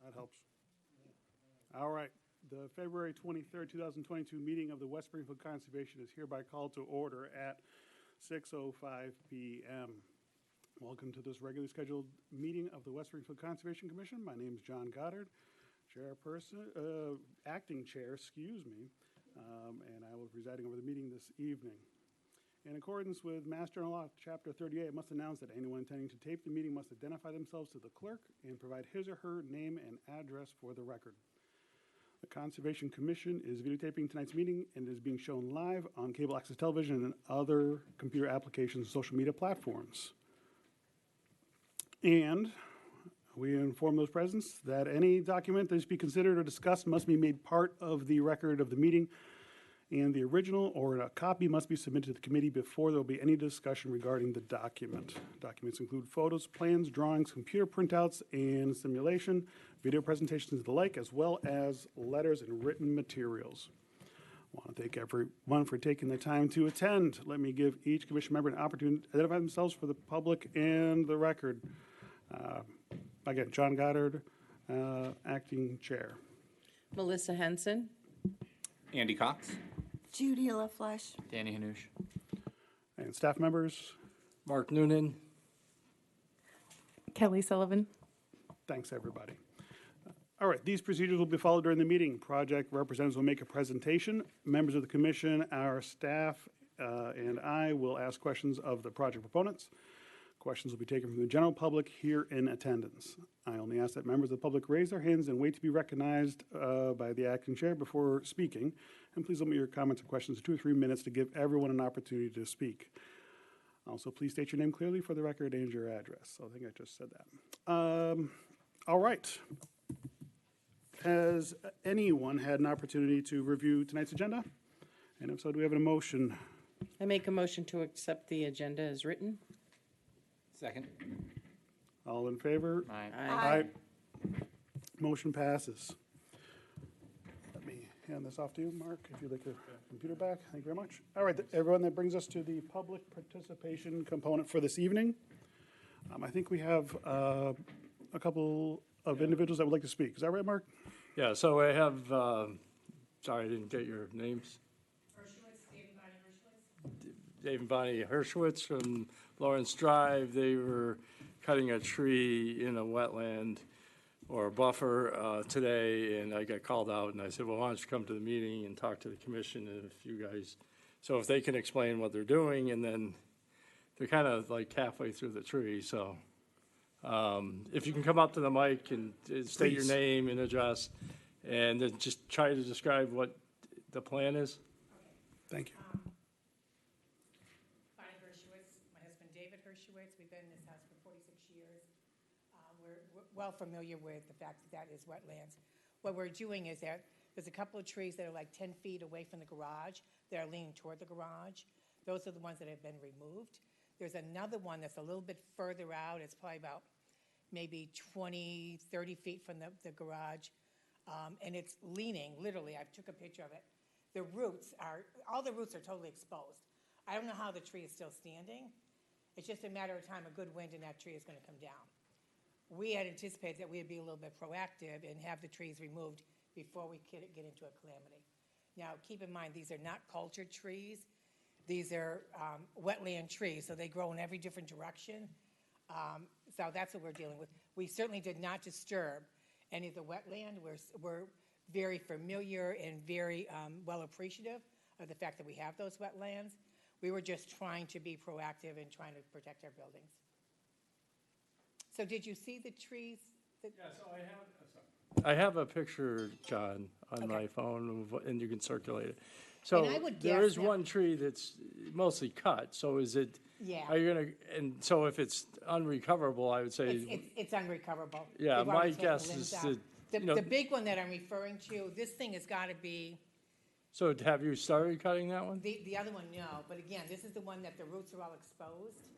That helps. All right. The February 23rd, 2022 meeting of the West Springfield Conservation is hereby called to order at 6:05 p.m. Welcome to this regularly scheduled meeting of the West Springfield Conservation Commission. My name is John Goddard, chairperson, acting chair, and I will be presiding over the meeting this evening. In accordance with Mass General Law, Chapter 38, I must announce that anyone intending to tape the meeting must identify themselves to the clerk and provide his or her name and address for the record. The Conservation Commission is videotaping tonight's meeting and is being shown live on cable access television and other computer applications and social media platforms. And we inform those present that any document that is to be considered or discussed must be made part of the record of the meeting, and the original or a copy must be submitted to the committee before there will be any discussion regarding the document. Documents include photos, plans, drawings, computer printouts, and simulation, video presentations and the like, as well as letters and written materials. I want to thank everyone for taking the time to attend. Let me give each commission member an opportunity to identify themselves for the public and the record. Again, John Goddard, acting chair. Melissa Henson. Andy Cox. Judy LaFleche. Danny Hanoush. And staff members. Mark Noonan. Kelly Sullivan. Thanks, everybody. All right, these procedures will be followed during the meeting. Project representatives will make a presentation. Members of the commission, our staff, and I will ask questions of the project proponents. Questions will be taken from the general public here in attendance. I only ask that members of the public raise their hands and wait to be recognized by the acting chair before speaking. And please limit your comments and questions to 2 or 3 minutes to give everyone an opportunity to speak. Also, please state your name clearly for the record and your address. So I think I just said that. All right. Has anyone had an opportunity to review tonight's agenda? And if so, do we have a motion? I make a motion to accept the agenda as written. Second. All in favor? Aye. Aye. Motion passes. Let me hand this off to you, Mark, if you'd like your computer back. Thank you very much. All right, everyone, that brings us to the public participation component for this evening. I think we have a couple of individuals that would like to speak. Is that right, Mark? Yeah, so I have, sorry, I didn't get your names. Dave and Bonnie Hershowitz from Lawrence Drive. They were cutting a tree in a wetland or a buffer today, and I got called out, and I said, well, why don't you come to the meeting and talk to the commission and if you guys, so if they can explain what they're doing, and then they're kind of like halfway through the tree, so if you can come up to the mic and state your name and address, and then just try to describe what the plan is. Thank you. We've been in this house for 46 years. We're well familiar with the fact that that is wetlands. What we're doing is that there's a couple of trees that are like 10 feet away from the garage that are leaning toward the garage. Those are the ones that have been removed. There's another one that's a little bit further out. It's probably about maybe 20, 30 feet from the garage. And it's leaning, literally, I took a picture of it. All the roots are totally exposed. I don't know how the tree is still standing. It's just a matter of time, a good wind, and that tree is going to come down. We had anticipated that we'd be a little bit proactive and have the trees removed before we get into a calamity. Now, keep in mind, these are not cultured trees. These are wetland trees, so they grow in every different direction. So that's what we're dealing with. We certainly did not disturb any of the wetland. We're very familiar and very well appreciative of the fact that we have those wetlands. We were just trying to be proactive and trying to protect our buildings. So did you see the trees? Yeah, so I have a picture, John, on my phone, and you can circulate it. So And I would there guess is that- one tree that's mostly cut. So is it? Yeah. Are you gonna? And so if it's unrecoverable, I would say. It's unrecoverable. Yeah, They've my already taken guess limbs is out. that, The big one that I'm referring to, this thing has got to be, So have you started cutting that one? the other one, no. But again, this is the one that the roots are all exposed.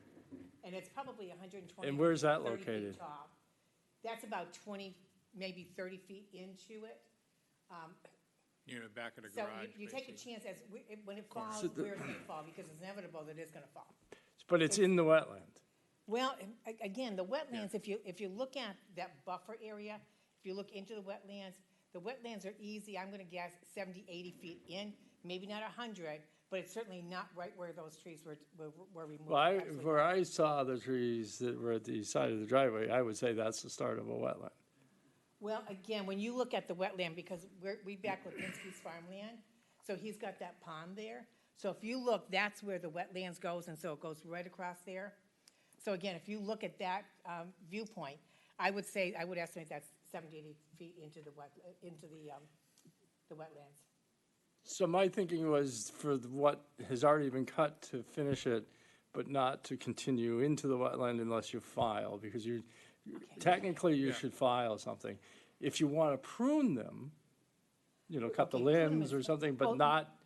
And it's probably 120. And where's that 30 feet located? tall. That's about 20, maybe 30 feet into it. Near the back of the So garage. you take a basically. chance when it falls, So the- where it's going to fall, because it's inevitable that it's going to fall. But it's in the wetland. Well, again, the wetlands, if you look at that buffer area, If you look into the wetlands are easy, I'm gonna guess 70, 80 feet in, maybe not 100, but it's certainly not right where those trees were removed. Well, Absolutely where not. I saw the trees that were at the side of the driveway, I would say that's the start of a wetland. Well, again, when you look at the wetland, because we back Lipinski's farmland, so he's got that pond there. So if you look, that's where the wetlands goes, and so it goes right across there. So again, if you look at that viewpoint, I would estimate that's 70, 80 feet into the wetlands. So my thinking was for what has already been cut to finish it, but not to continue into the wetland unless you file, because technically you should file something. If you want to prune them, cut the Okay, prune them limbs or is- something, well, but not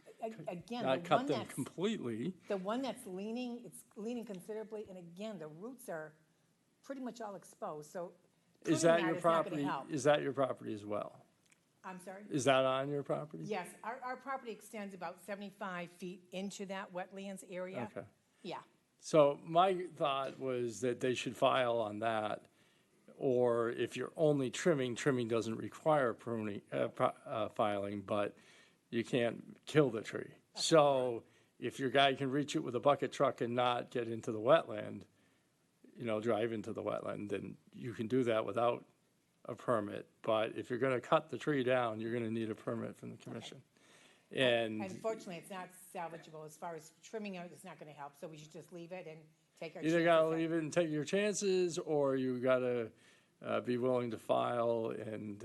Again, not cut them completely. the one that's leaning, it's leaning considerably, and again, the roots are pretty much all exposed, so Is pruning that your is not gonna property? help. Is that your property as well? I'm sorry? Is that on your property? Yes, our property extends about 75 feet into that wetlands area. Okay. Yeah, So my thought was that they should file on that, or if you're only trimming doesn't require pruning, filing, but you can't kill the tree. So if your guy can reach it with a bucket truck and not get into the wetland, drive into the wetland, then you can do that without a permit. But if you're gonna cut the tree down, you're gonna need a permit from the commission. And unfortunately, it's not salvageable. As far as trimming it, it's not gonna help, so we should just leave it and take our chances. either gotta at- leave it and take your chances, or you gotta be willing to file. And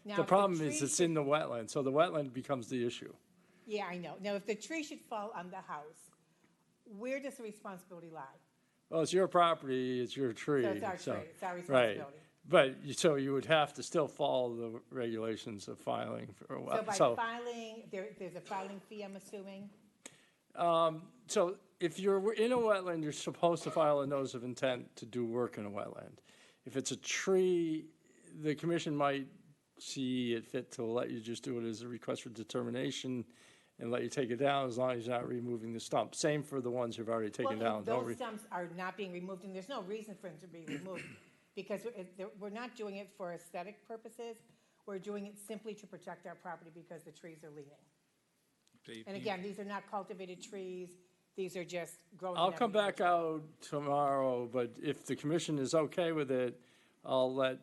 Now, the if problem tree is it's should- in the wetland, so the wetland becomes the issue. Yeah, I know. Now, if the tree should fall on the house, where does the responsibility lie? Well, it's your property, it's your tree. So it's our tree, it's our Right, responsibility. but, so you would have to still follow the regulations of filing for a So while. by filing, there's a filing fee, I'm assuming? So if you're in a wetland, you're supposed to file a notice of intent to do work in a wetland. If it's a tree, the commission might see it fit to let you just do it as a request for determination and let you take it down as long as you're not removing the stump. Same for the ones you've already taken Well, down. and Don't those re- stumps are not being removed, and there's no reason for them to be removed, because we're not doing it for aesthetic purposes. We're doing it simply to protect our property because the trees are leaning. And again, these are not cultivated trees, these are just grown. in I'll come every back out tomorrow, but if the commission is okay with it, for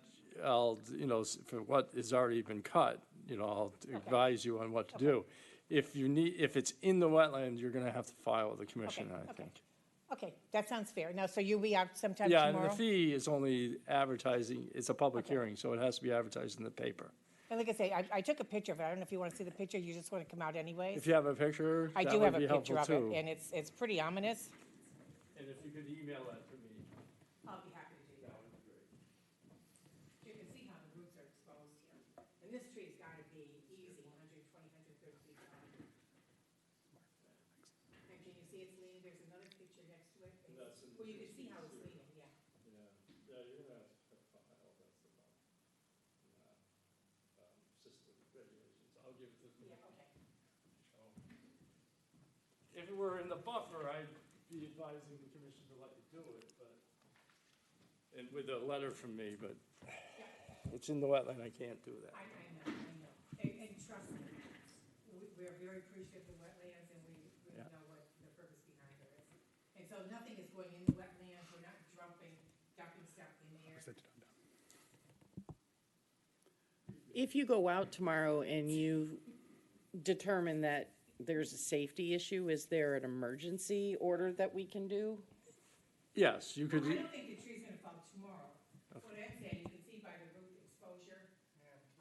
what has already been cut, I'll advise you on what to do. If it's in the wetland, you're gonna have to file with the commission, I Okay. think. Okay, that sounds fair. Now, so you'll be out sometime Yeah, and tomorrow? the fee is only advertising, it's a public Okay. hearing, so it has to be advertised in the paper. And like I say, I took a picture of it. I don't know if you want to see the picture, you just want to come out anyways? If you have a picture, I that do would have a be picture helpful of it, too. and it's pretty ominous. And if you could email that to me, I'll be happy to do that that. would be great. You can see how the roots are exposed here. And this tree's got to be easy, 120, 130 feet tall. And can you see it's leaning? There's another picture next to it. Well, you can see how it's leaning, yeah. Yeah, you're gonna have to file, that's the system regulations, I'll give it to the Yeah, okay. If it were in the buffer, I'd be advising the commission to let you do it, but, and with a letter from me, but it's in the wetland, I can't do that. I know. And trust me, we're very appreciative of the wetlands, and we Yeah. know what the purpose behind it is. And so nothing is going in the wetlands, we're not dumping stuff in there. If you go out tomorrow and you determine that there's a safety issue, is there an emergency order that we can do? Yes, you I could, don't think the tree's gonna fall tomorrow. What I'm saying, you can see by the root exposure,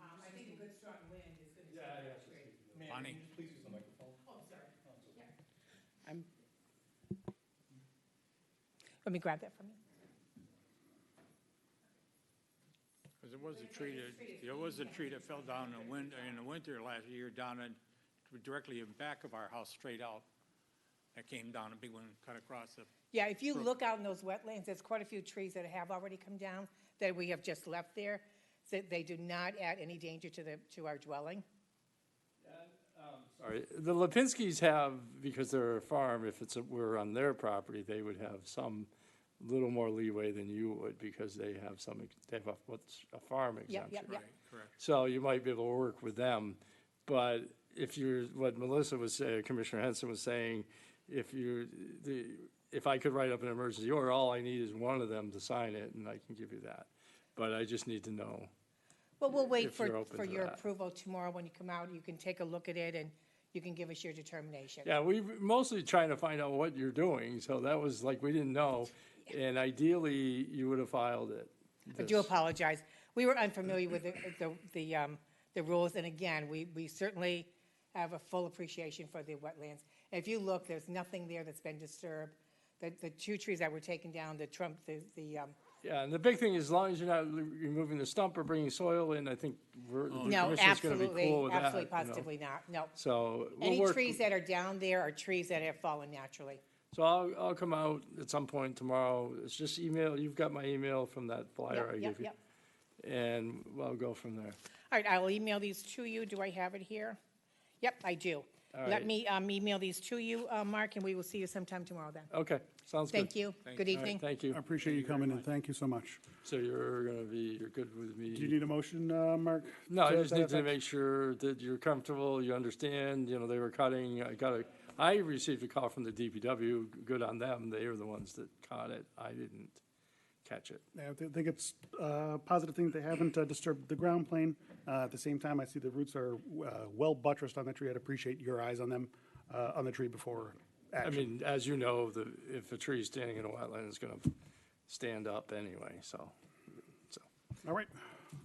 I think a good strong wind is gonna take that tree. Bonnie, Oh, sorry. Yeah. I'm, Let me grab that from you. because there was a tree that fell down in the winter last year down directly in back of our house, straight out. That came down, a big one cut across the, Yeah, if you look out in those wetlands, there's quite a few trees that have already come down that we have just left there. So they do not add any danger to our dwelling. sorry, the Lipinskis have, because they're a farm, if we're on their property, they would have some little more leeway than you would because they have what's a farm Yep, exemption. yep, yep. Right, correct. So you might be able to work with them, but if what Melissa was saying, Commissioner Henson was saying, if I could write up an emergency order, all I need is one of them to sign it, and I can give you that. But I just need to know. Well, we'll wait If you're open for to your that. approval tomorrow when you come out. You can take a look at it and you can give us your determination. Yeah, we mostly trying to find out what you're doing, so that was like, we didn't know, and ideally, you would have filed it. I do apologize. We were unfamiliar with the rules, and again, we certainly have a full appreciation for the wetlands. And if you look, there's nothing there that's been disturbed. The two trees that were taken down, Yeah, and the big thing is, as long as you're not removing the stump or bringing soil in, I think the no, commission's gonna be absolutely, cool with that. absolutely, you know. positively not, no. So we'll Any work. trees that are down there are trees that have fallen naturally. So I'll come out at some point tomorrow. It's just email, you've got my email from that flyer I Yep, gave you. yep. And we'll go from there. All right, I'll email these to you. Do I have it here? Yep, I do. All Let right. me email these to you, Mark, and we will see you sometime tomorrow then. Okay, sounds good. Thank you. Good All right, evening. thank you. I appreciate you coming in. Thank you so much. So you're good with me? Do you need a motion, Mark? No, I to just that need to effect? make sure that you're comfortable, you understand, they were cutting, I received a call from the DPW, good on them, they were the ones that caught it, I didn't catch it. Yeah, I think it's a positive thing that they haven't disturbed the ground plane. At the same time, I see the roots are well buttressed on the tree. I'd appreciate your eyes on them, on the tree before I action. mean, as you know, if a tree's standing in a wetland, it's gonna stand up anyway, so. All right,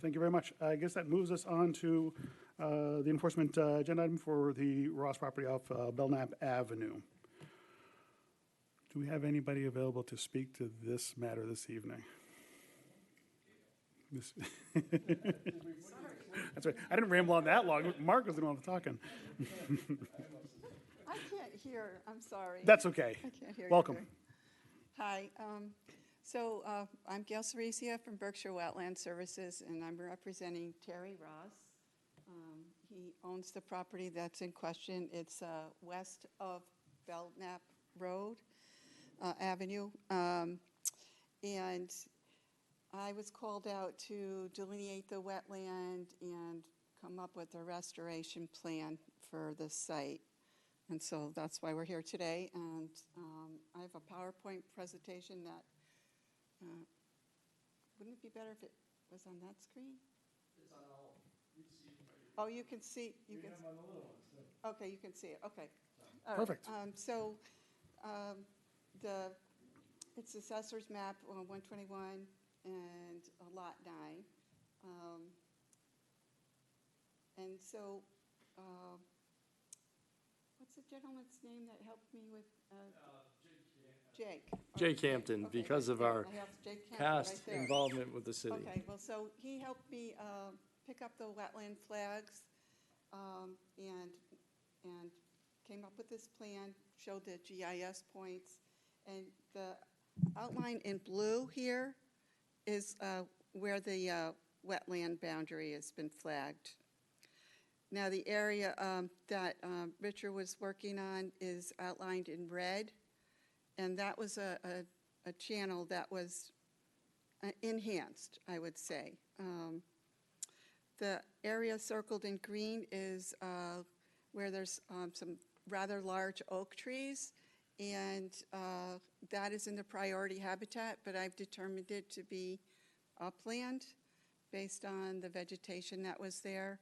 thank you very much. I guess that moves us on to the enforcement agenda item for the Ross property off Belknap Avenue. Do we have anybody available to speak to this matter this evening? That's right. I didn't ramble on that long. Mark was the one talking. I can't hear, I'm sorry. That's okay. I can't hear you. Welcome. very- Hi, I'm Gail Cerisia from Berkshire Wetland Services, and I'm representing Terry Ross. He owns the property that's in question. It's west of Belknap Road, Avenue. And I was called out to delineate the wetland and come up with a restoration plan for the site. And so that's why we're here today. And I have a PowerPoint presentation that, wouldn't it be better if it was on that screen? It's on all. Oh, you can see, you can. On the little ones, too. Okay, you can see it, okay. All right. Perfect. It's Assessor's Map 121 and Lot 9. And so, what's the gentleman's name that helped me with? Jake. Jake Hampton, Okay, because of yeah, our I have Jake Hampton past right there. involvement with the city. Okay, well, so he helped me pick up the wetland flags and came up with this plan, showed the GIS points, and the outline in blue here is where the wetland boundary has been flagged. Now, the area that Richard was working on is outlined in red, and that was a channel that was enhanced, I would say. The area circled in green is where there's some rather large oak trees, and that is in the priority habitat, but I've determined it to be upland based on the vegetation that was there.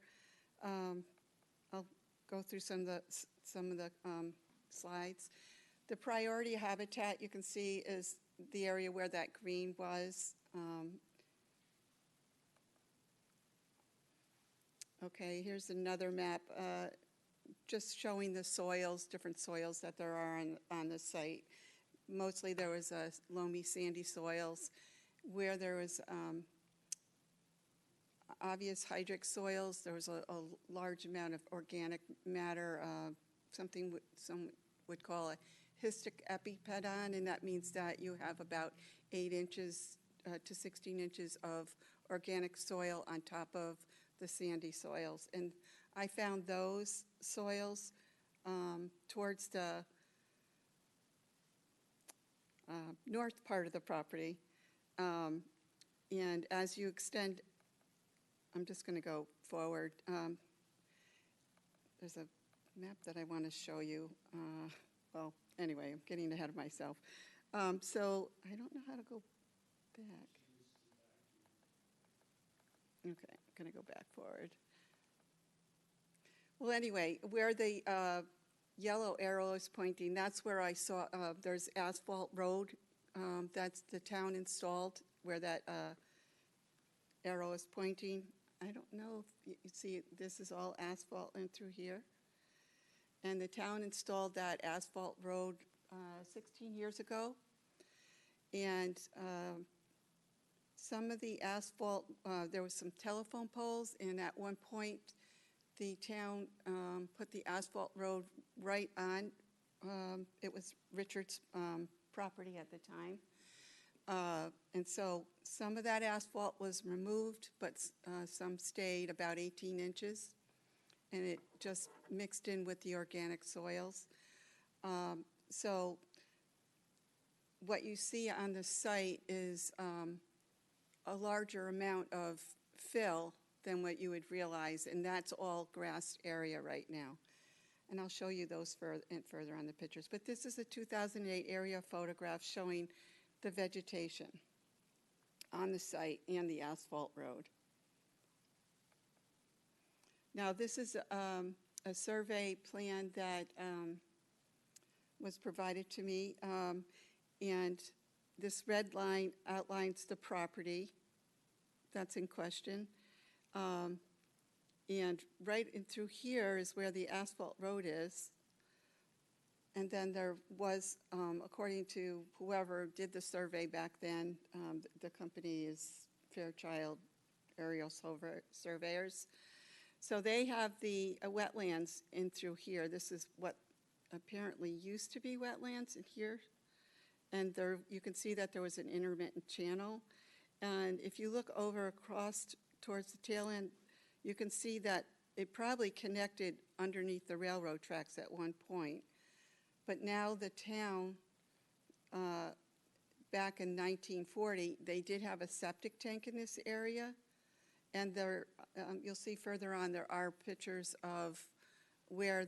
I'll go through some of the slides. The priority habitat, you can see, is the area where that green was. Okay, here's another map, just showing the soils, different soils that there are on the site. Mostly there was loamy, sandy soils. Where there was obvious hydric soils, there was a large amount of organic matter, something some would call a histic epipedon, and that means that you have about 8 inches to 16 inches of organic soil on top of the sandy soils. And I found those soils towards the north part of the property. And as you extend, I'm just going to go forward. There's a map that I want to show you. Well, anyway, I'm getting ahead of myself. So I don't know how to go back. Okay, I'm going to go back forward. Well, anyway, where the yellow arrow is pointing, that's where I saw there's Asphalt Road. That's the town installed where that arrow is pointing. I don't know if you see, this is all asphalt in through here. And the town installed that asphalt road 16 years ago. And some of the asphalt, there was some telephone poles, and at one point, the town put the asphalt road right on. It was Richard's property at the time. And so some of that asphalt was removed, but some stayed about 18 inches, and it just mixed in with the organic soils. So what you see on the site is a larger amount of fill than what you would realize, and that's all grassed area right now. And I'll show you those further on the pictures. But this is a 2008 area photograph showing the vegetation on the site and the asphalt road. Now, this is a survey plan that was provided to me, and this red line outlines the property that's in question. And right in through here is where the asphalt road is. And then there was, according to whoever did the survey back then, the company is Fairchild Aerial Surveyors. So they have the wetlands in through here. This is what apparently used to be wetlands in here. And there, you can see that there was an intermittent channel. And if you look over across towards the tail end, you can see that it probably connected underneath the railroad tracks at one point. But now the town, back in 1940, they did have a septic tank in this area. And there, you'll see further on, there are pictures of where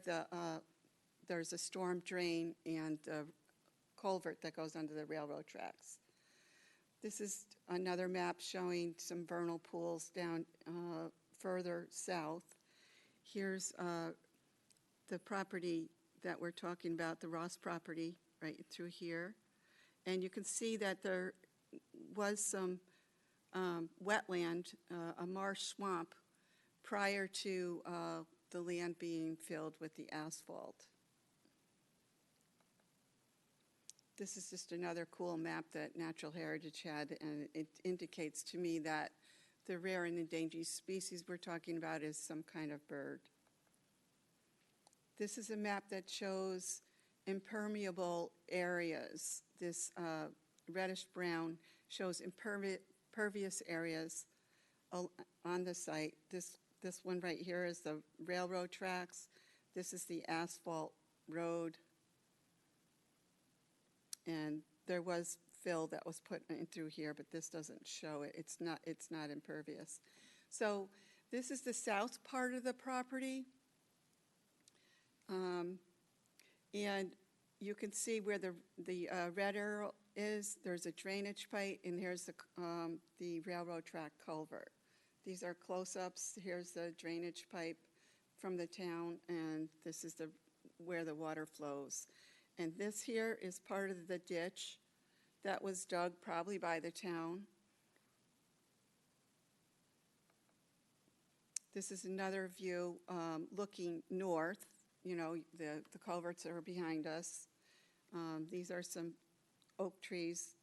there's a storm drain and a culvert that goes under the railroad tracks. This is another map showing some vernal pools down further south. Here's the property that we're talking about, the Ross property, right through here. And you can see that there was some wetland, a marsh swamp, prior to the land being filled with the asphalt. This is just another cool map that Natural Heritage had, and it indicates to me that the rare and endangered species we're talking about is some kind of bird. This is a map that shows impermeable areas. This reddish brown shows impervious areas on the site. This one right here is the railroad tracks. This is the asphalt road. And there was fill that was put in through here, but this doesn't show it. It's not impervious. So this is the south part of the property. And you can see where the red arrow is. There's a drainage pipe, and here's the railroad track culvert. These are close-ups. Here's the drainage pipe from the town, and this is where the water flows. And this here is part of the ditch that was dug probably by the town. This is another view looking north. You know, the culverts are behind us. These are some oak trees.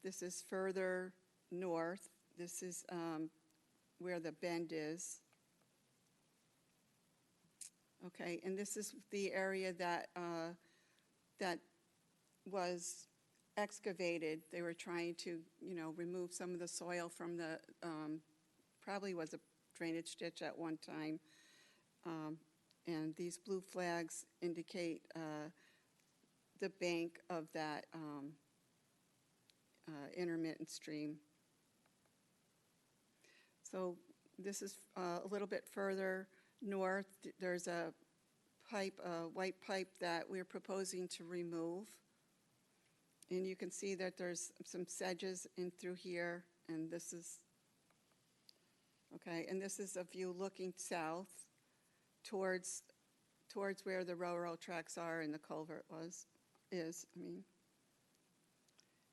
This is further north. This is where the bend is. Okay, and this is the area that that was excavated. They were trying to, you know, remove some of the soil from the, probably was a drainage ditch at one time. And these blue flags indicate the bank of that intermittent stream. So this is a little bit further north. There's a pipe, a white pipe that we're proposing to remove. And you can see that there's some sedges in through here, and this is, okay, and this is a view looking south towards where the railroad tracks are and the culvert is.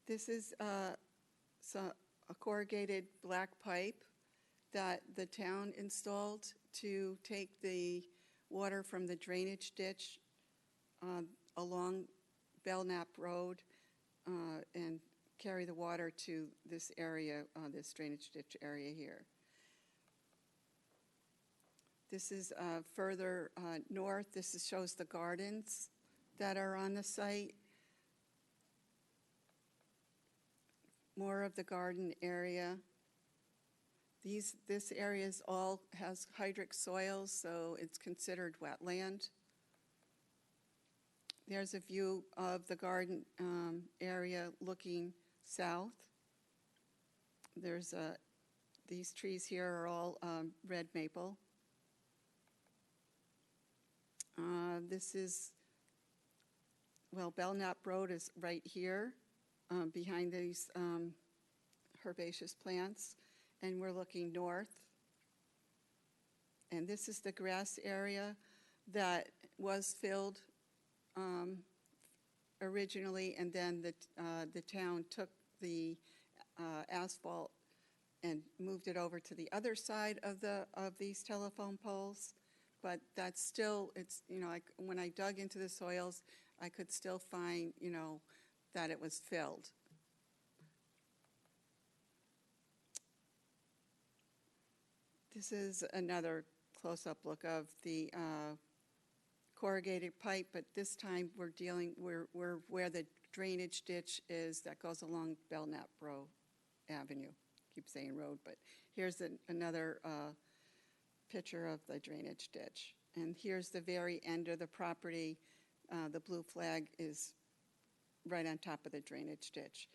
This is a corrugated black pipe that the town installed to take the water from the drainage ditch along Belknap Road and carry the water to this area, this drainage ditch area here. This is further north. Shows the gardens that are on the site. More of the garden area. This area all has hydric soils, so it's considered wetland. There's a view of the garden area looking south. There's these trees here are all red maple. This is, well, Belknap Road is right here behind these herbaceous plants, and we're looking north. And this is the grass area that was filled originally, and then the town took the asphalt and moved it over to the other side of these telephone poles. But that's still, it's, when I dug into the soils, I could still find, that it was filled. This is another close-up look of the corrugated pipe, but this time we're where the drainage ditch is that goes along Belknap Road Avenue. Keep saying road, but here's another picture of the drainage ditch. And here's the very end of the property. The blue flag is right on top of the drainage ditch.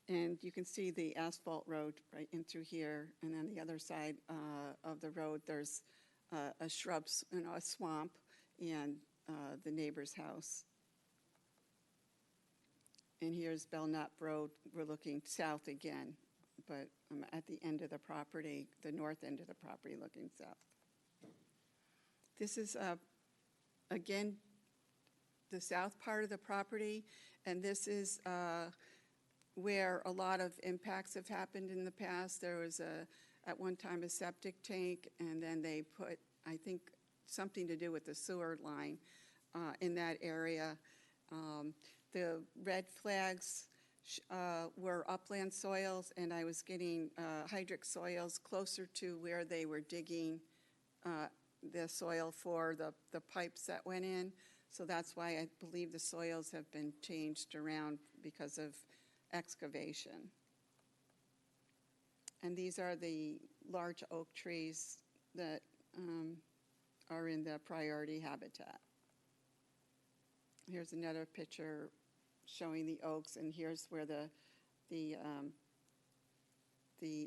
And you can see the asphalt road right in through here. And on the other side of the road, there's a shrubs, a swamp, and the neighbor's house. And here's Belknap Road. We're looking south again, but I'm at the end of the property, the north end of the property looking south. This is, again, the south part of the property, and this is where a lot of impacts have happened in the past. There was at one time a septic tank, and then they put, I think, something to do with the sewer line in that area. The red flags were upland soils, and I was getting hydric soils closer to where they were digging the soil for the pipes that went in. So that's why I believe the soils have been changed around because of excavation. And these are the large oak trees that are in the priority habitat. Here's another picture showing the oaks, and here's where the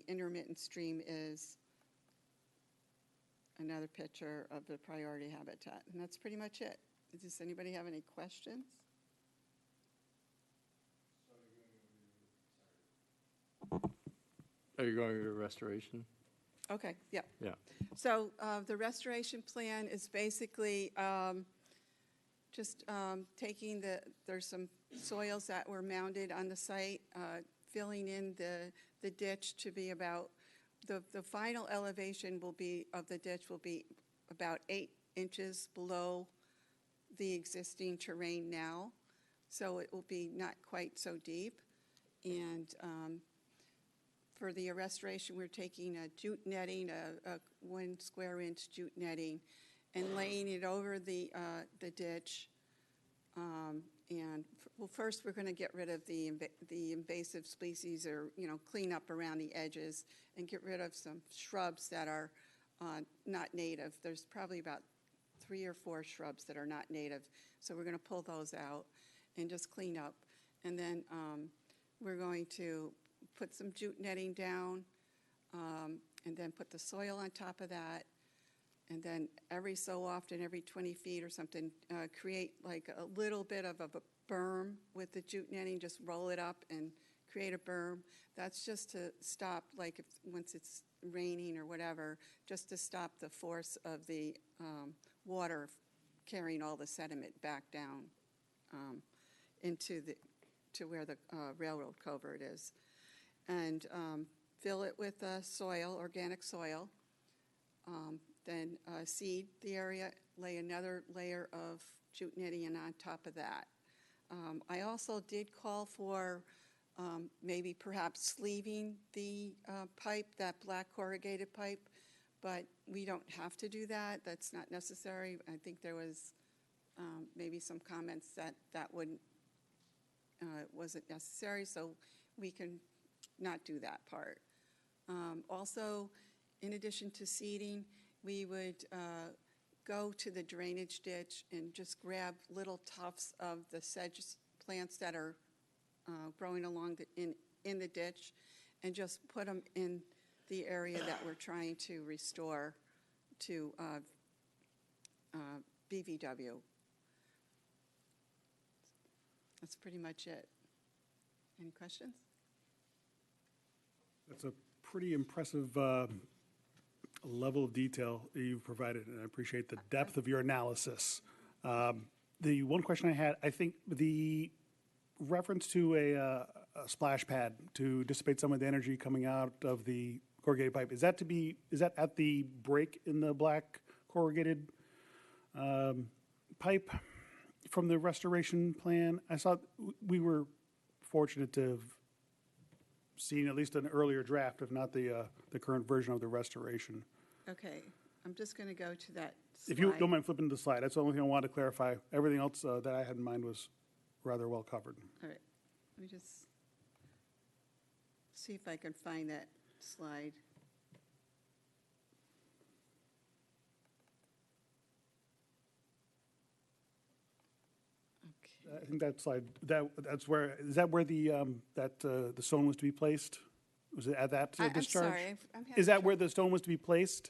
intermittent stream is. Another picture of the priority habitat, and that's pretty much it. Does anybody have any questions? Are you going to restoration? Okay, yeah. Yeah. So the restoration plan is basically just taking there's some soils that were mounded on the site, filling in the ditch to be about, the final elevation of the ditch will be about 8 inches below the existing terrain now. So it will be not quite so deep. And for the restoration, we're taking a jute netting, a 1 square inch jute netting, and laying it over the ditch. Well, first we're going to get rid of the invasive species, or clean up around the edges, and get rid of some shrubs that are not native. There's probably about 3 or 4 shrubs that are not native. So we're going to pull those out and just clean up. And then we're going to put some jute netting down, and then put the soil on top of that. And then every so often, every 20 feet or something, create like a little bit of a berm with the jute netting, just roll it up and create a berm. That's just to stop, like if, once it's raining or whatever, just to stop the force of the water carrying all the sediment back down to where the railroad culvert is. And fill it with soil, organic soil. Then seed the area, lay another layer of jute netting on top of that. I also did call for maybe perhaps sleeving the pipe, that black corrugated pipe, but we don't have to do that. That's not necessary. I think there was maybe some comments that wasn't necessary, so we can not do that part. Also, in addition to seeding, we would go to the drainage ditch and just grab little tufts of the sedge plants that are growing along in the ditch and just put them in the area that we're trying to restore to BVW. That's pretty much it. Any questions? That's a pretty impressive level of detail that you've provided, and I appreciate the depth of your analysis. The one question I had, I think the reference to a splash pad to dissipate some of the energy coming out of the corrugated pipe, is that at the break in the black corrugated pipe from the restoration plan? I saw we were fortunate to have seen at least an earlier draft, if not the current version of the restoration. Okay, I'm just going to go to that slide. If you don't mind flipping to the slide, that's the only thing I wanted to clarify. Everything else that I had in mind was rather well covered. All right, let me just see if I can find that slide. Okay. I think that slide, that's where, is that where the stone was to be placed? Was it at that discharge? I'm sorry, I'm having Is that trouble. where the stone was to be placed?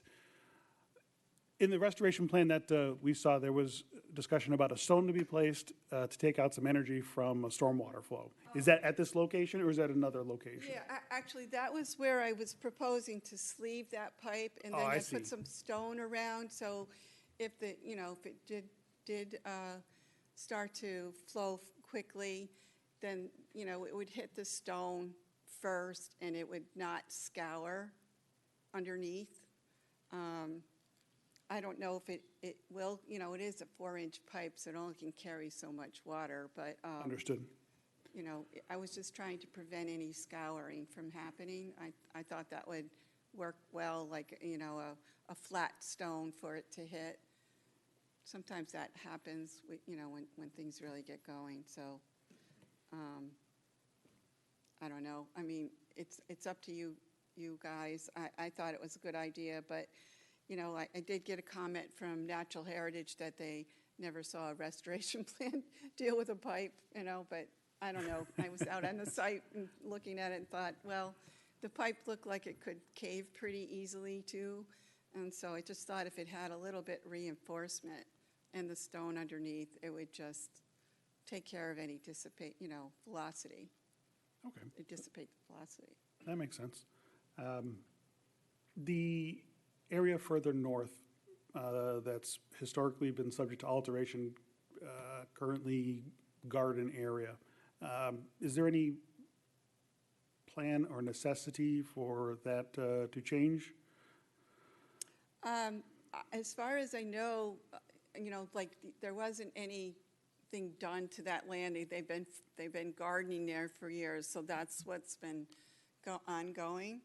In the restoration plan that we saw, there was discussion about a stone to be placed to take out some energy from a stormwater flow. Is that at this location, or is that another location? Yeah, actually, that was where I was proposing to sleeve that pipe, and then Oh, I I see. put some stone around, so if if it did start to flow quickly, then, it would hit the stone first, and it would not scour underneath. I don't know if it will, it is a 4-inch pipe, so it only can carry so much water, but, Understood. I was just trying to prevent any scouring from happening. I thought that would work well, like, a flat stone for it to hit. Sometimes that happens, when things really get going, so, I don't know. I mean, it's up to you guys. I thought it was a good idea, but, I did get a comment from Natural Heritage that they never saw a restoration plan deal with a pipe, but I don't know. I was out on the site and looking at it and thought, well, the pipe looked like it could cave pretty easily too. And so I just thought if it had a little bit reinforcement and the stone underneath, it would just take care of any velocity. Okay. It dissipate the velocity. That makes sense. The area further north that's historically been subject to alteration, currently garden area, is there any plan or necessity for that to change? As far as I know, there wasn't anything done to that land. They've been gardening there for years, so that's what's been ongoing.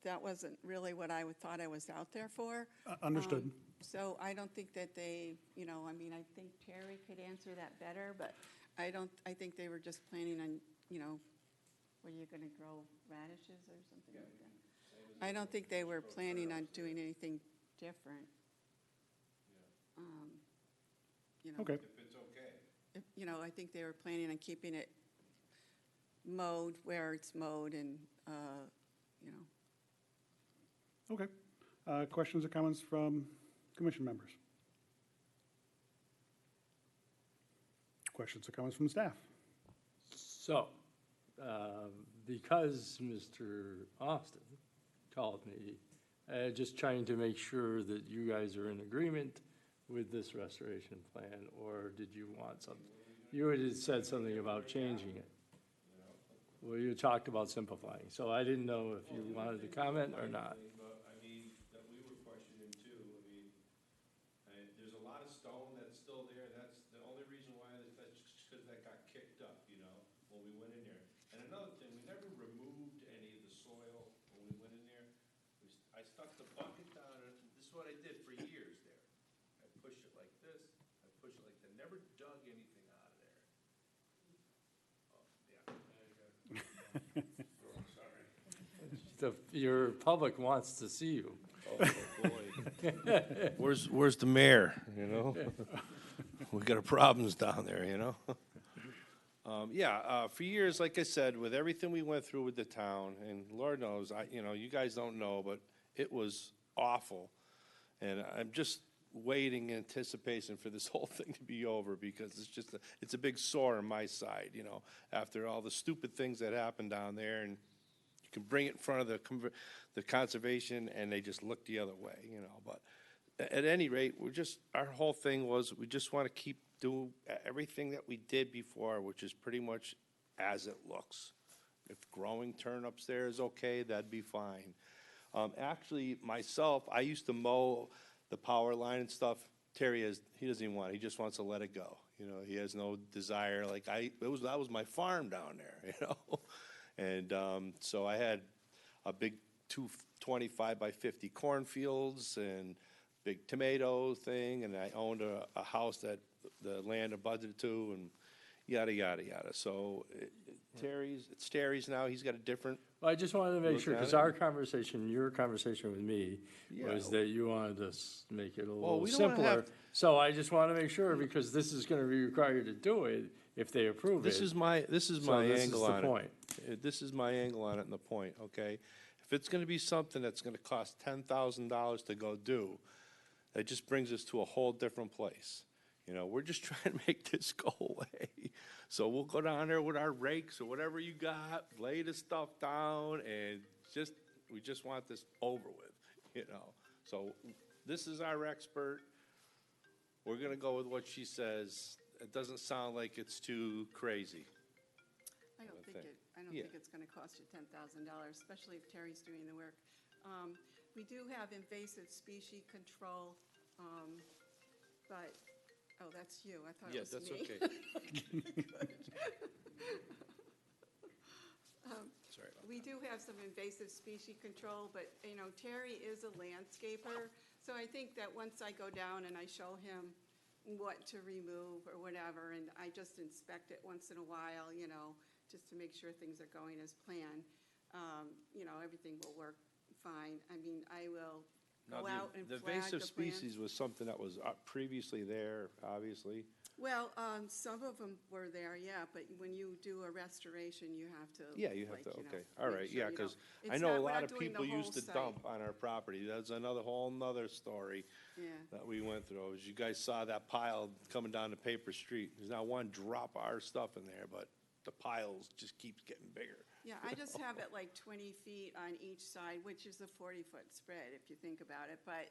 That wasn't really what I thought I was out there for. Understood. So I don't think that they, I think Terry could answer that better, but I think they were just planning on, were you going to grow radishes or something like that? I don't think they were planning on doing anything different. You know, Okay, If it's okay. you know, I think they were planning on keeping it mowed where it's mowed and, you know. okay. Questions or comments from commission members? Questions or comments from staff? So, because Mr. Austin called me, just trying to make sure that you guys are in agreement with this restoration plan, or did you want something? You had said something about changing it. Well, you talked about simplifying, so I didn't know if you wanted to comment or not. But, I mean, that we were questioning too, I mean, there's a lot of stone that's still there, that's the only reason why, that's just because that got kicked up, you know, when we went in there. And another thing, we never removed any of the soil when we went in there. I stuck the bucket down, and this is what I did for years there. I pushed it like this, I pushed it like that, never dug anything out of there. Oh, yeah. Your public wants to see you. Oh, boy. Where's the mayor, you know? We got problems down there, you know? For years, like I said, with everything we went through with the town, and Lord knows, you guys don't know, but it was awful. And I'm just waiting in anticipation for this whole thing to be over, because it's a big sore on my side, you know, after all the stupid things that happened down there, and you can bring it in front of the conservation, and they just look the other way, you know. But at any rate, our whole thing was, we just want to keep doing everything that we did before, which is pretty much as it looks. If growing turnips there is okay, that'd be fine. Actually, myself, I used to mow the power line and stuff. Terry he doesn't even want it. He just wants to let it go. You know, he has no desire. Like that was my farm down there, you know. And so I had a big 225 by 50 cornfields and big tomato thing, and I owned a house that the land abutted to, and yada, yada, yada. So it's Terry's now. He's got a different. Well, I just wanted to make Look sure, at because it. our conversation, your conversation with me, was that you wanted to make it a little we don't wanna simpler. have- So I just want to make sure, because this is going to be required to do it if they approve it. This is my So this is angle the on point. it. This is my angle on it and the point, okay? If it's gonna be something that's gonna cost $10,000 to go do, that just brings us to a whole different place. You know, we're just trying to make this go away. So we'll go down there with our rakes or whatever you got, lay the stuff down, and we just want this over with, you know? So this is our expert. We're gonna go with what she says. It doesn't sound like it's too crazy. I don't think. think it's gonna cost you $10,000, especially if Terry's doing the work. We do have invasive species control, but, oh, that's you, I thought it was me. Yeah, that's okay. Sorry about We do have some invasive species control, but, you know, Terry is a landscaper, so I think that once I go down and I show him what to remove or whatever, and I just inspect it once in a while, you know, just to make sure things are going as planned, you know, everything will work fine. I mean, I will Now, go out and the flag invasive the plants. species was something that was previously there, obviously. Well, some of them were there, yeah, but when you do a restoration, you have to. Yeah, you have like, to, know, okay, all make right, sure yeah, you because don't- I it's know not- a we're lot not of doing the people used whole to site. dump on our property. That's another whole nother story Yeah. that we went through. As you guys saw that pile coming down the paper street. There's not one drop of our stuff in there, but the piles just keeps getting bigger. Yeah, I just have it like 20 feet on each side, which is a 40-foot spread, if you think about it. But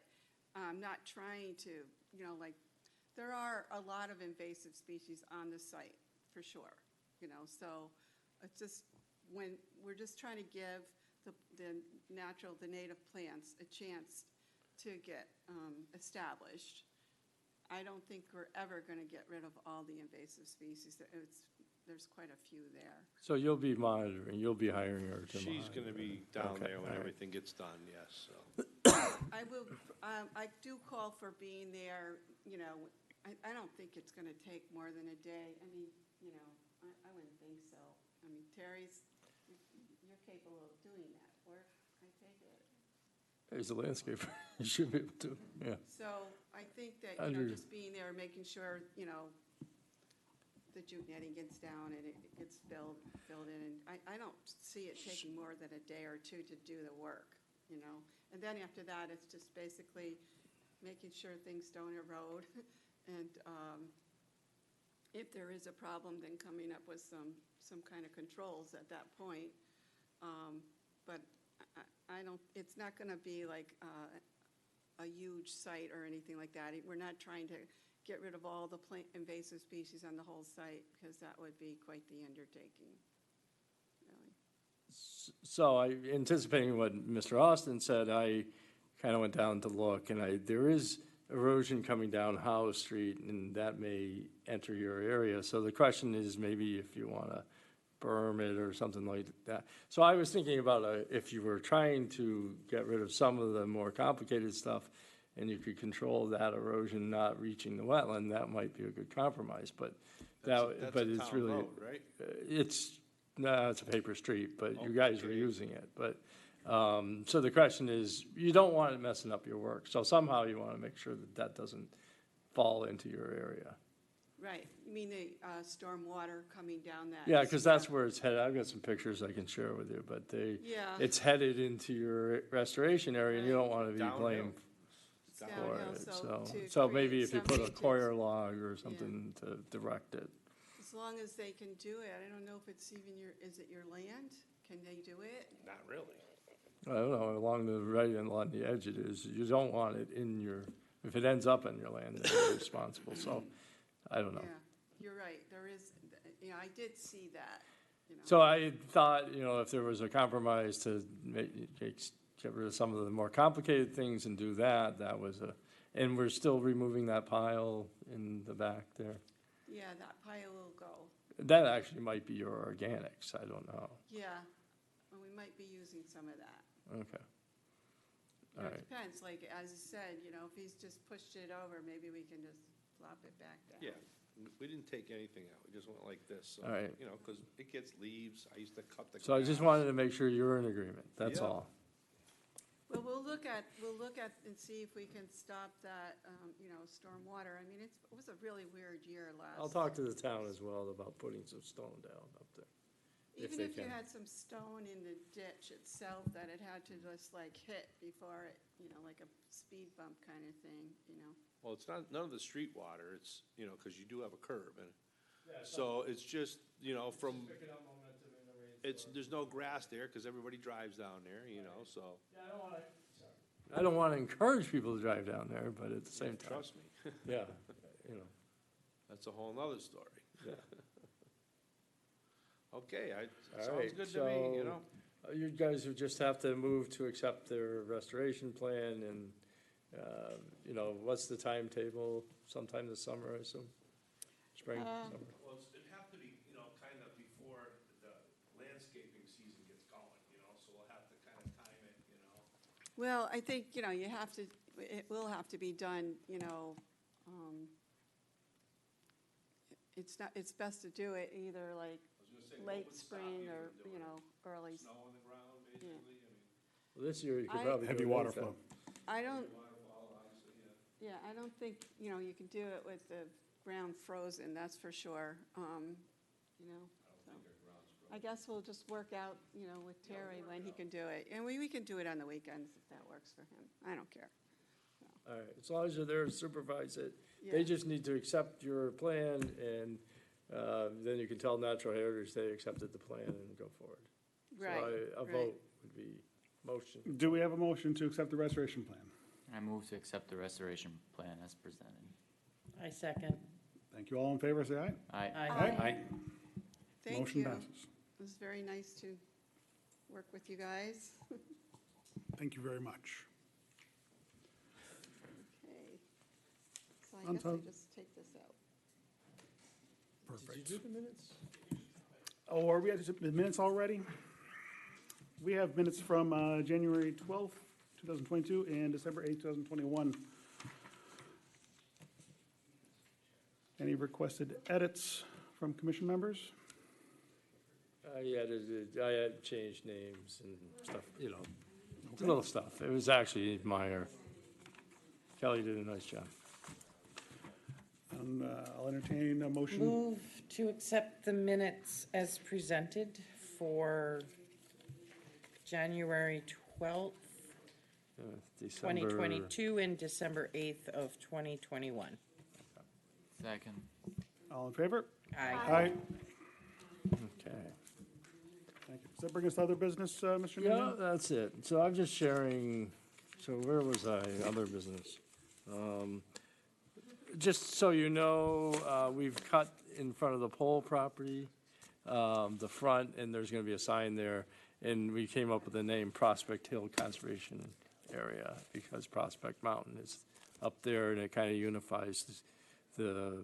I'm not trying to, you know, like, there are a lot of invasive species on the site, for sure, you know. So it's just, we're just trying to give the native plants a chance to get established. I don't think we're ever going to get rid of all the invasive species. There's quite a few there. So you'll be monitoring, you'll be hiring her to monitor. She's gonna be down Okay, there when all right. everything gets done, yes, so. I will, I do call for being there, you know, I don't think it's gonna take more than a day. I mean, you know, I wouldn't think so. I mean, you're capable of doing that work, I take it. He's a landscaper, you should be able to, yeah. So I think that, Under- just being there, making sure, the jute netting gets down and it gets filled in. And I don't see it taking more than a day or two to do the work, And then after that, it's just basically making sure things don't erode. And if there is a problem, then coming up with some kind of controls at that point. But I don't, it's not going to be like a huge site or anything like that. We're not trying to get rid of all the invasive species on the whole site, because that would be quite the undertaking, really. So I, anticipating what Mr. Austin said, I kind of went down to look, and there is erosion coming down Howe Street, and that may enter your area. So the question is maybe if you want to berm it or something like that. So I was thinking about if you were trying to get rid of some of the more complicated stuff, and you could control that erosion not reaching the wetland, that might be a good compromise, but That's a it's town really, road, right? it's a paper street, but you guys were using it, but, so the question is, you don't want it messing up your work, so somehow you want to make sure that doesn't fall into your area. Right, you mean the storm water coming down that? Yeah, because that's where it's headed. I've got some pictures I can share with you, but Yeah. it's headed into your restoration area, and you don't want to be Downhill. blamed It's for downhill, it, so to so maybe create if you some put a maintenance- coir log or something to direct it. As long as they can do it, I don't know if it's even is it your land? Can they do it? Not really. I don't know, along the right and along the edge it is. You don't want it in your, if it ends up in your land, then you're responsible, so, I don't know. Yeah, you're right, there is, I did see that, So I thought, if there was a compromise to get rid of some of the more complicated things and do that, and we're still removing that pile in the back there. Yeah, that pile will go. That actually might be your organics, I don't know. Yeah, and we might be using some of that. Okay. All It right. depends, like, as I said, if he's just pushed it over, maybe we can just flop it back down. Yeah, we didn't take anything out, we just went like this, so, All right. because it gets leaves, I used to cut the grass. So I just wanted to make sure you were in agreement, that's Yeah. all. Well, we'll look at and see if we can stop that, storm water. I mean, it was a really weird year last. I'll talk to the town as well about putting some stone down up there. Even they if you can. had some stone in the ditch itself that it had to just like hit before it, like a speed bump kind of thing, Well, it's not, none of the street water, it's, because you do have a curb, and so it's just, from, there's no grass there, because everybody drives down there, so, I don't want to encourage people to drive down there, but at the same time, trust me, yeah, that's a whole nother story. Yeah. Okay, All sounds right, good to me, so, You guys would just have to move to accept their restoration plan and, what's the timetable? Sometime this summer, I assume? Spring, summer? Well, it'd have to be, kind of before the landscaping season gets going, so we'll have to kind of time it, Well, I think, it will have to be done, it's best to do it either like late spring or, early. Snow on the ground, basically, Well, this year you could I- probably. Heavy do it water anytime. flow. I don't, waterfall, obviously, yeah. yeah, I don't think, you can do it with the ground frozen, that's for sure, so. I guess we'll just work out, with Terry when he can do it. And we can do it on the weekends if that works for him. I don't care. All right, as long as you're there to supervise it. They Yeah. just need to accept your plan, and then you can tell Natural Heritage they accepted the plan and go forward. Right, So a right. vote would be motion. Do we have a motion to accept the restoration plan? I move to accept the restoration plan as presented. I second. Thank you. All in favor, say aye. Aye. Aye. Thank Motion you. passes. It was very nice to work with you guys. Thank you very much. Okay. So I guess I Untitled- just take this out. Perfect. Did you do the minutes? Oh, are we at the minutes already? We have minutes from January 12th, 2022, and December 8th, 2021. Any requested edits from commission members? I had changed names and stuff, little stuff. It was actually minor. Kelly did a nice job. And I'll entertain a motion. Move to accept the minutes as presented for January 12th, December. 2022, and December 8th of 2021. Second. All in favor? Aye. Aye. Okay. Thank you. Does that bring us to other business, Mr. Yeah, Noonan? that's it. So I'm just sharing, so where was I? Other business. Just so you know, we've cut in front of the pole property, the front, and there's gonna be a sign there. And we came up with the name Prospect Hill Conservation Area because Prospect Mountain is up there and it kind of unifies the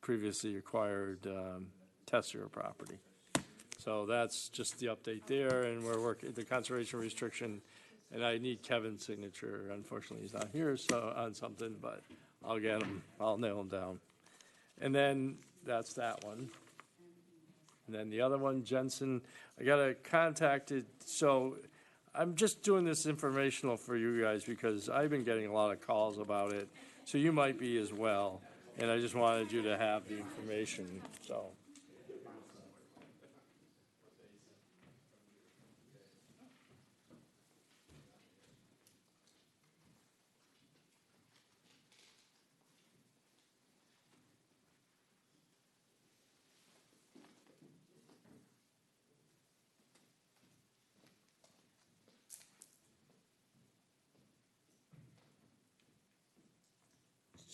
previously acquired Tessier property. So that's just the update there, and we're working the conservation restriction, and I need Kevin's signature. Unfortunately, he's not here, so on something, but I'll get him. I'll nail him down. And then that's that one. And then the other one, Jensen, I got contacted. So I'm just doing this informational for you guys because I've been getting a lot of calls about it. So you might be as well. And I just wanted you to have the information, so.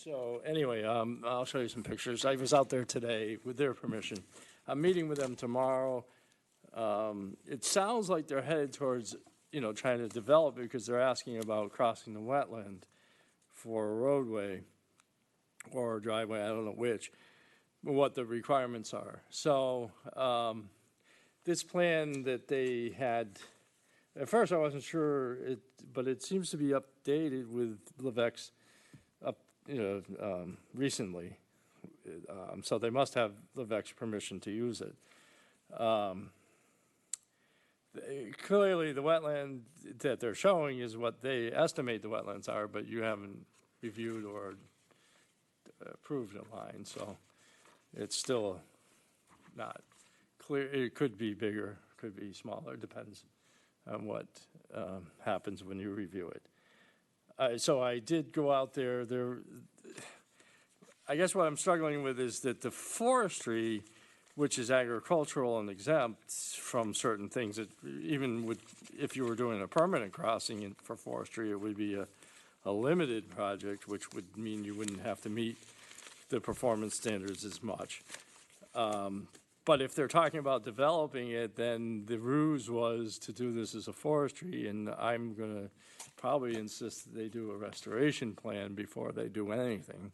So anyway, I'll show you some pictures. I was out there today with their permission. I'm meeting with them tomorrow. It sounds like they're headed towards, trying to develop it because they're asking about crossing the wetland for a roadway or a driveway, I don't know which, what the requirements are. So this plan that they had, at first I wasn't sure, but it seems to be updated with Levesque's recently. So they must have Levesque's permission to use it. Clearly, the wetland that they're showing is what they estimate the wetlands are, but you haven't reviewed or approved a line, so it's still not clear. It could be bigger, could be smaller, depends on what happens when you review it. So I did go out there. I guess what I'm struggling with is that the forestry, which is agricultural and exempt from certain things, that even if you were doing a permanent crossing for forestry, it would be a limited project, which would mean you wouldn't have to meet the performance standards as much. But if they're talking about developing it, then the ruse was to do this as a forestry, and I'm going to probably insist that they do a restoration plan before they do anything,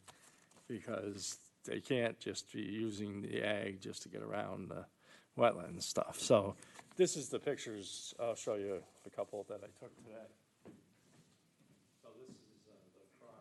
because they can't just be using the ag just to get around the wetland stuff. So this is the pictures. I'll show you a couple that I took today. So this is the crossing.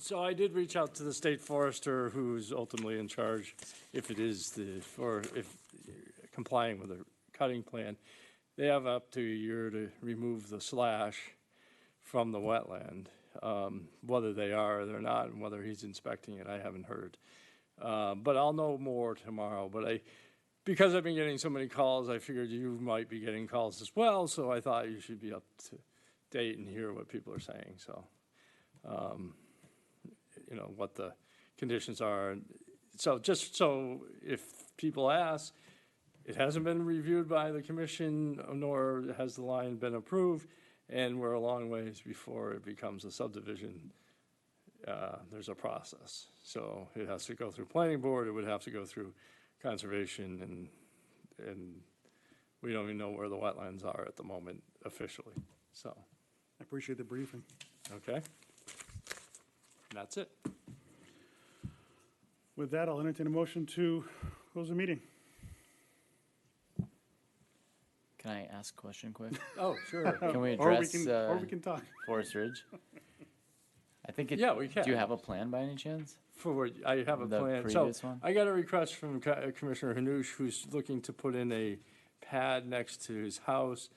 So I did reach out to the state forester, who's ultimately in charge, if it is if complying with the cutting plan. They have up to a year to remove the slash from the wetland. Whether they are or they're not, and whether he's inspecting it, I haven't heard. But I'll know more tomorrow. But because I've been getting so many calls, I figured you might be getting calls as well. So I thought you should be up to date and hear what people are saying. So. What the conditions are. So just so if people ask, it hasn't been reviewed by the commission, nor has the line been approved, and we're a long ways before it becomes a subdivision there's a process. So it has to go through planning board, it would have to go through conservation, and we don't even know where the wetlands are at the moment officially, so, I appreciate the briefing. okay? And that's it. With that, I'll entertain a motion to close the meeting. Can I ask a question quick? Oh, sure. Can we Or address we can talk. Forest Ridge? I think it. Yeah, we can. Do you have a plan by any chance? I have a The plan. previous So one? I got a request from Commissioner Hanoush, who's looking to put in a pad next to his house.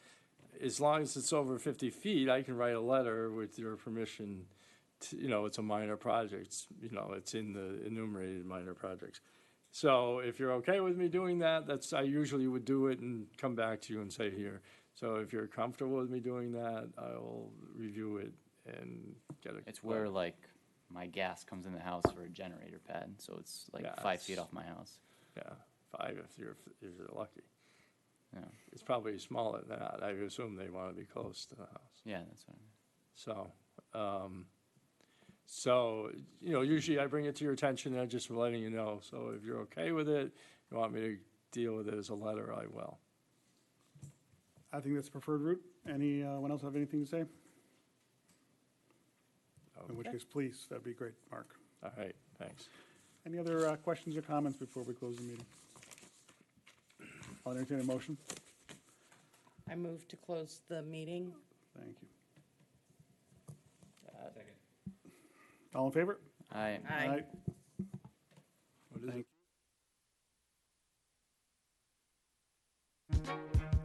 As long as it's over 50 feet, I can write a letter with your permission. It's a minor project. It's in the enumerated minor projects. So if you're okay with me doing that, I usually would do it and come back to you and say here. So if you're comfortable with me doing that, I will review it and get a. It's where like my gas comes in the house for a generator pad, so it's like Yeah, 5 feet off my house. Yeah, 5 if you're lucky. Yeah, It's probably smaller than that. I assume they want to be close to the house. yeah, that's what I mean. So, usually I bring it to your attention and I'm just letting you know. So if you're okay with it, you want me to deal with it as a letter, I will. I think that's the preferred route. Anyone else have anything to say? In which Okay. case, please, that'd be great, Mark. All right, thanks. Any other questions or comments before we close the meeting? I'll entertain a motion. I move to close the meeting. Thank you. All in favor? I. Aye. What is it? Thank